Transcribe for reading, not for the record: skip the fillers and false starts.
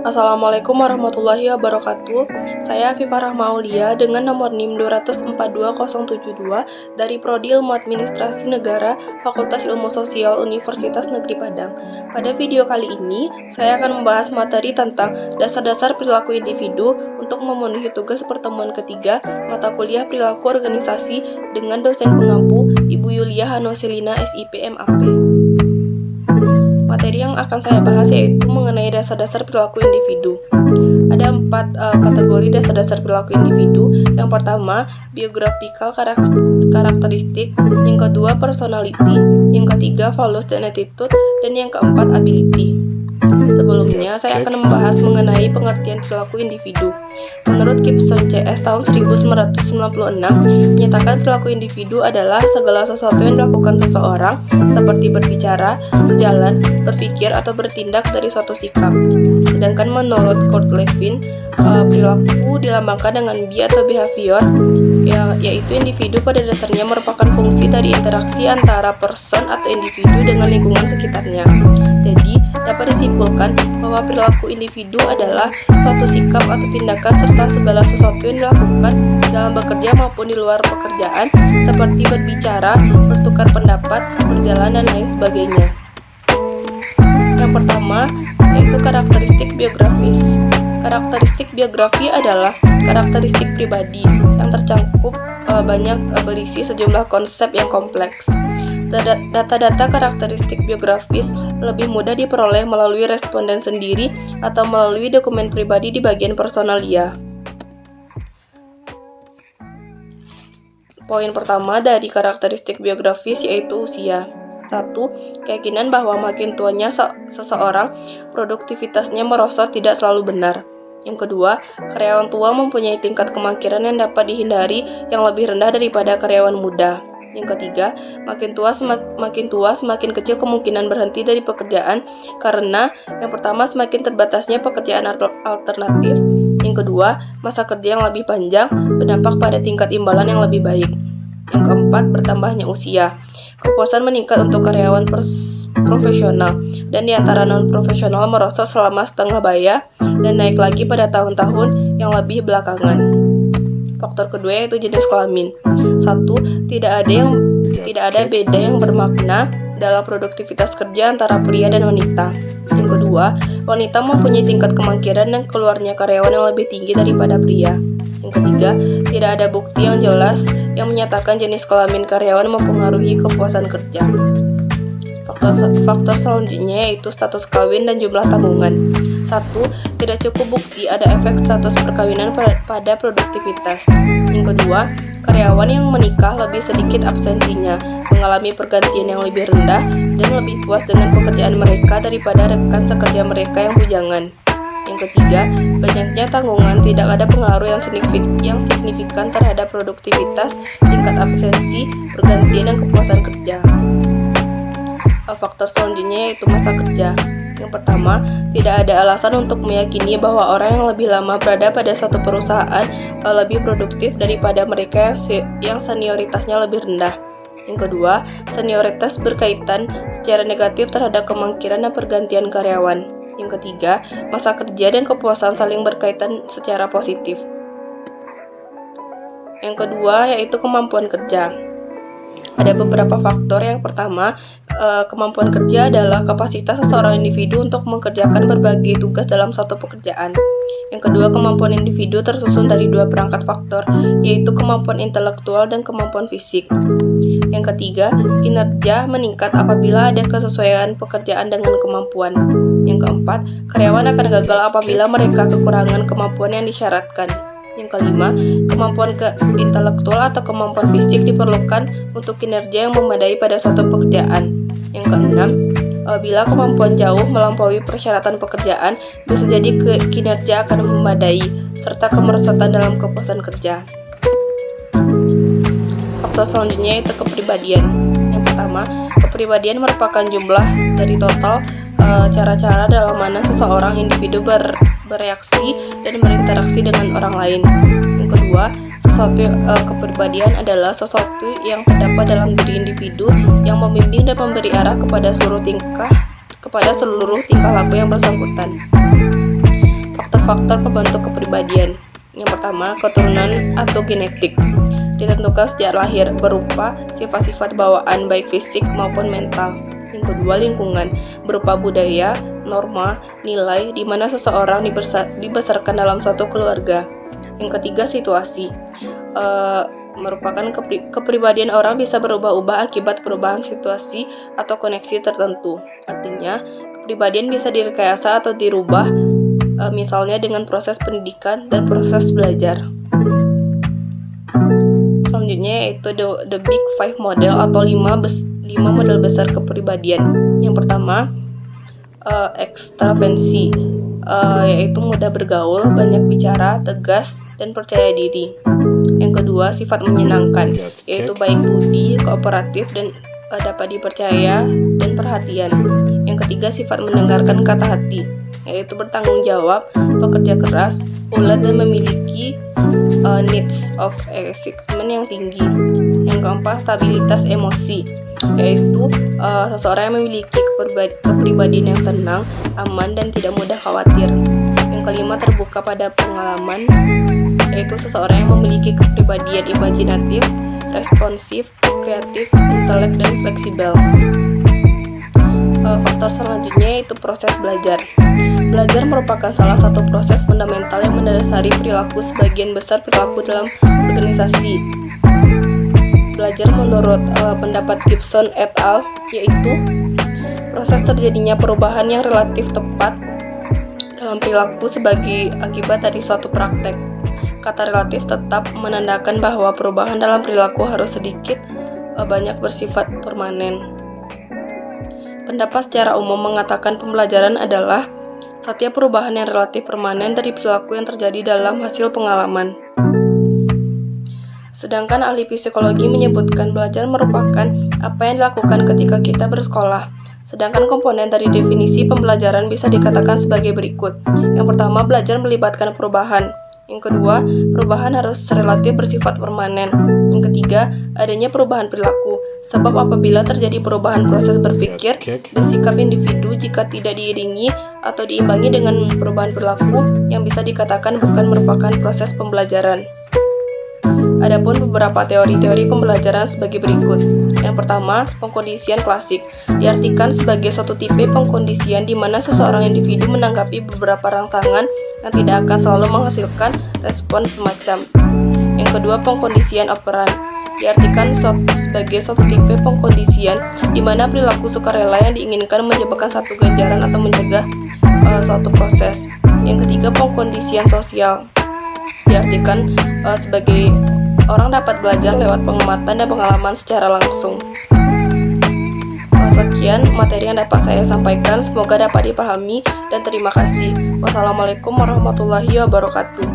Assalamualaikum warahmatullahi wabarakatuh. Saya Afifah Rahma Aulia dengan nomor NIM 2042072 dari Prodi Ilmu Administrasi Negara Fakultas Ilmu Sosial Universitas Negeri Padang. Pada video kali ini, saya akan membahas materi tentang dasar-dasar perilaku individu untuk memenuhi tugas pertemuan ketiga mata kuliah perilaku organisasi dengan dosen pengampu Ibu Yulia Hanoselina SIP MAP. Materi yang akan saya bahas yaitu mengenai dasar-dasar perilaku individu. Ada 4 kategori dasar-dasar perilaku individu. Yang pertama, biographical karakteristik. Yang kedua, personality. Yang ketiga, values dan attitude. Dan yang keempat, ability. Sebelumnya, saya akan membahas mengenai pengertian perilaku individu. Menurut Gibson CS tahun 1996, menyatakan perilaku individu adalah segala sesuatu yang dilakukan seseorang, seperti berbicara, berjalan, berpikir, atau bertindak dari suatu sikap. Sedangkan menurut Kurt Lewin, perilaku dilambangkan dengan be atau behavior, yaitu individu pada dasarnya merupakan fungsi dari interaksi antara person atau individu dengan lingkungan sekitarnya. Jadi, dapat disimpulkan bahwa perilaku individu adalah suatu sikap atau tindakan serta segala sesuatu yang dilakukan dalam bekerja maupun di luar pekerjaan, seperti berbicara, bertukar pendapat, berjalan, dan lain sebagainya. Yang pertama, yaitu karakteristik biografis. Karakteristik biografi adalah karakteristik pribadi yang tercakup berisi sejumlah konsep yang kompleks. Data-data karakteristik biografis lebih mudah diperoleh melalui responden sendiri atau melalui dokumen pribadi di bagian personalia. Poin pertama dari karakteristik biografis yaitu usia. 1. Keyakinan bahwa makin tuanya seseorang, produktivitasnya merosot tidak selalu benar. Yang kedua, karyawan tua mempunyai tingkat kemakiran yang dapat dihindari yang lebih rendah daripada karyawan muda. Yang ketiga, makin tua semakin kecil kemungkinan berhenti dari pekerjaan karena yang pertama semakin terbatasnya pekerjaan alternatif. Yang kedua, masa kerja yang lebih panjang berdampak pada tingkat imbalan yang lebih baik. Yang keempat, bertambahnya usia. Kepuasan meningkat untuk karyawan profesional dan di antara non-profesional merosot selama setengah baya dan naik lagi pada tahun-tahun yang lebih belakangan. Faktor kedua yaitu jenis kelamin. 1. Tidak ada beda yang bermakna dalam produktivitas kerja antara pria dan wanita. Yang kedua, wanita mempunyai tingkat kemakiran dan keluarnya karyawan yang lebih tinggi daripada pria. Yang ketiga, tidak ada bukti yang jelas yang menyatakan jenis kelamin karyawan mempengaruhi kepuasan kerja. Faktor selanjutnya yaitu status kawin dan jumlah tanggungan. 1. Tidak cukup bukti ada efek status perkawinan pada produktivitas. Yang kedua, karyawan yang menikah lebih sedikit absensinya, mengalami pergantian yang lebih rendah, dan lebih puas dengan pekerjaan mereka daripada rekan sekerja mereka yang bujangan. Yang ketiga, banyaknya tanggungan tidak ada pengaruh yang signifikan terhadap produktivitas, tingkat absensi, pergantian, dan kepuasan kerja. Faktor selanjutnya yaitu masa kerja. Yang pertama, tidak ada alasan untuk meyakini bahwa orang yang lebih lama berada pada suatu perusahaan lebih produktif daripada mereka yang senioritasnya lebih rendah. Yang kedua, senioritas berkaitan secara negatif terhadap kemakiran dan pergantian karyawan. Yang ketiga, masa kerja dan kepuasan saling berkaitan secara positif. Yang kedua, yaitu kemampuan kerja. Ada beberapa faktor. Yang pertama, kemampuan kerja adalah kapasitas seseorang individu untuk mengerjakan berbagai tugas dalam satu pekerjaan. Yang kedua, kemampuan individu tersusun dari 2 perangkat faktor, yaitu kemampuan intelektual dan kemampuan fisik. Yang ketiga, kinerja meningkat apabila ada kesesuaian pekerjaan dengan kemampuan. Yang keempat, karyawan akan gagal apabila mereka kekurangan kemampuan yang disyaratkan. Yang kelima, kemampuan intelektual atau kemampuan fisik diperlukan untuk kinerja yang memadai pada suatu pekerjaan. Yang keenam, bila kemampuan jauh melampaui persyaratan pekerjaan, bisa jadi kinerja akan memadai, serta kemerosotan dalam kepuasan kerja. Faktor selanjutnya yaitu kepribadian. Yang pertama, kepribadian merupakan jumlah dari total cara-cara dalam mana seseorang individu bereaksi dan berinteraksi dengan orang lain. Yang kedua, kepribadian adalah sesuatu yang terdapat dalam diri individu yang membimbing dan memberi arah kepada seluruh tingkah laku yang bersangkutan. faktor pembentuk kepribadian. Yang pertama, keturunan atau genetik. Ditentukan sejak lahir berupa sifat-sifat bawaan baik fisik maupun mental. Yang kedua, lingkungan berupa budaya, norma, nilai di mana seseorang dibesarkan dalam suatu keluarga. Yang ketiga, situasi. Merupakan kepribadian orang bisa berubah-ubah akibat perubahan situasi atau koneksi tertentu. Artinya, kepribadian bisa direkayasa atau dirubah, misalnya dengan proses pendidikan dan proses belajar. Selanjutnya yaitu the Big Five model atau 5 model besar kepribadian. Yang pertama, ekstraversi, yaitu mudah bergaul, banyak bicara, tegas, dan percaya diri. Yang kedua, sifat menyenangkan, yaitu baik budi, kooperatif, dan dapat dipercaya dan perhatian. Yang ketiga, sifat mendengarkan kata hati, yaitu bertanggung jawab, bekerja keras, ulet, dan memiliki needs of achievement yang tinggi. Yang keempat, stabilitas emosi, yaitu seseorang yang memiliki kepribadian yang tenang, aman, dan tidak mudah khawatir. Yang kelima, terbuka pada pengalaman, yaitu seseorang yang memiliki kepribadian imajinatif, responsif, kreatif, intelek, dan fleksibel. Faktor selanjutnya yaitu proses belajar. Belajar merupakan salah satu proses fundamental yang mendasari perilaku sebagian besar perilaku dalam organisasi. Belajar menurut pendapat Gibson et al. Yaitu proses terjadinya perubahan yang relatif tepat dalam perilaku sebagai akibat dari suatu praktek. Kata relatif tetap menandakan bahwa perubahan dalam perilaku harus sedikit banyak bersifat permanen. Pendapat secara umum mengatakan pembelajaran adalah setiap perubahan yang relatif permanen dari perilaku yang terjadi dalam hasil pengalaman. Sedangkan ahli psikologi menyebutkan belajar merupakan apa yang dilakukan ketika kita bersekolah. Sedangkan komponen dari definisi pembelajaran bisa dikatakan sebagai berikut. Yang pertama, belajar melibatkan perubahan. Yang kedua, perubahan harus relatif bersifat permanen. Yang ketiga, adanya perubahan perilaku. Sebab apabila terjadi perubahan proses berpikir dan sikap individu jika tidak diiringi atau diimbangi dengan perubahan perilaku yang bisa dikatakan bukan merupakan proses pembelajaran. Adapun beberapa teori-teori pembelajaran sebagai berikut. Yang pertama, pengkondisian klasik diartikan sebagai suatu tipe pengkondisian di mana seseorang individu menanggapi beberapa rangsangan yang tidak akan selalu menghasilkan respon semacam. Yang kedua, pengkondisian operan diartikan sebagai suatu tipe pengkondisian di mana perilaku sukarela yang diinginkan menyebabkan satu ganjaran atau mencegah suatu proses. Yang ketiga, pengkondisian sosial diartikan sebagai orang dapat belajar lewat pengamatan dan pengalaman secara langsung. Sekian materi yang dapat saya sampaikan, semoga dapat dipahami dan terima kasih. Wassalamualaikum warahmatullahi wabarakatuh.